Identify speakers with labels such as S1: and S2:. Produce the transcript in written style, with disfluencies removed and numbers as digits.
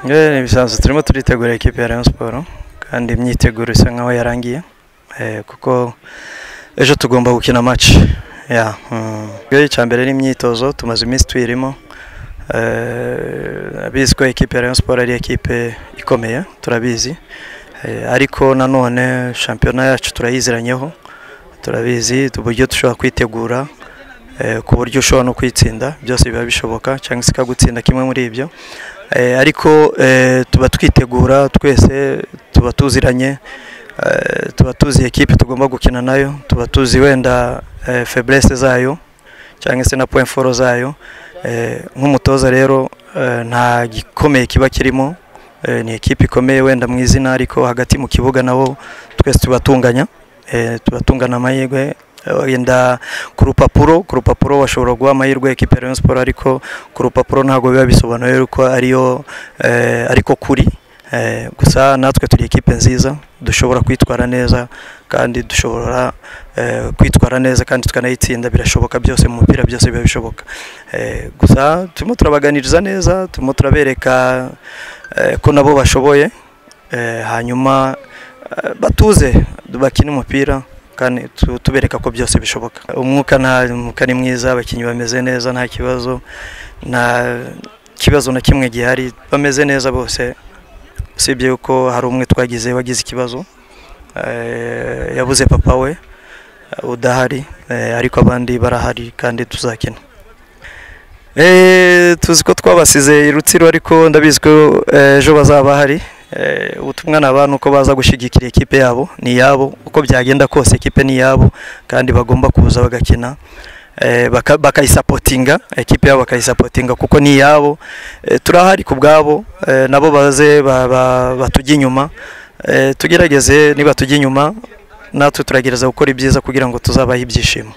S1: Bisanzwe turimo turitegura equipe ya Rayon Sport kandi imyiteguro isa nkaho yarangiye kuko ejo tugomba gukina match cyambere n'imyitozo tumaze iminsi twirimo abizi ko equipe ya Rayon Sport ari equipe ikomeye turabizi ariko nanone championnat yacu turayiziranyeho turabizi uburyo dushobora kwitegura ku buryo ushobora no kwitsinda byose biba bishoboka cyangwa se kagutsinda kimwe muri ibyo ariko tuba twitegura twese tuba tuziranye tuba tuzi equipe tugomba gukina nayo tuba tuzi wenda faiblesse zayo cyangwa se na point fort zayo nk'umutoza rero nta gikomeye kiba kirimo ni equipe ikomeye wenda mu izina ariko hagati mu kibuga nabo twese tubatunganya amahirwe wenda ku rupapuro washobora guha amahirwe equipe ya Rayon Sport ariko ku rupapuro ntago biba bisobanuye ko ariko kuri gusa natwe turi equipe nziza dushobora kwitwara neza kandi dushobora kwitwara neza kandi tukanayitsinda birashoboka byose mu mupira byose biba bishoboka gusa turimo turabaganiriza neza turimo turabereka ko nabo bashoboye hanyuma batuze bakina umupira kandi tubereka ko byose bishoboka umwuka ni mwiza abakinyi bameze neza nta kibazo na kimwe gihari bameze neza bose usibye uko hari umwe wagize ikibazo yabuze papa we udahari ariko abandi barahari kandi tuzakina tuzi ko twabasize Rutsiro ariko ndabizi ko ejo bazaba hari ubutumwa n'abantu uko baza gushigikira equipe yabo ni yabo uko byagenda kose equipe ni yabo kandi bagomba kuza bagakina bakayisapotinga equipe yabo bakayisapotinga kuko ni yabo turahari ku bwabo nabo baze batujya inyuma tugerageze niba tujya inyuma natwe turagereza gukora ibyiza kugira ngo tuzabahe ibyishimo.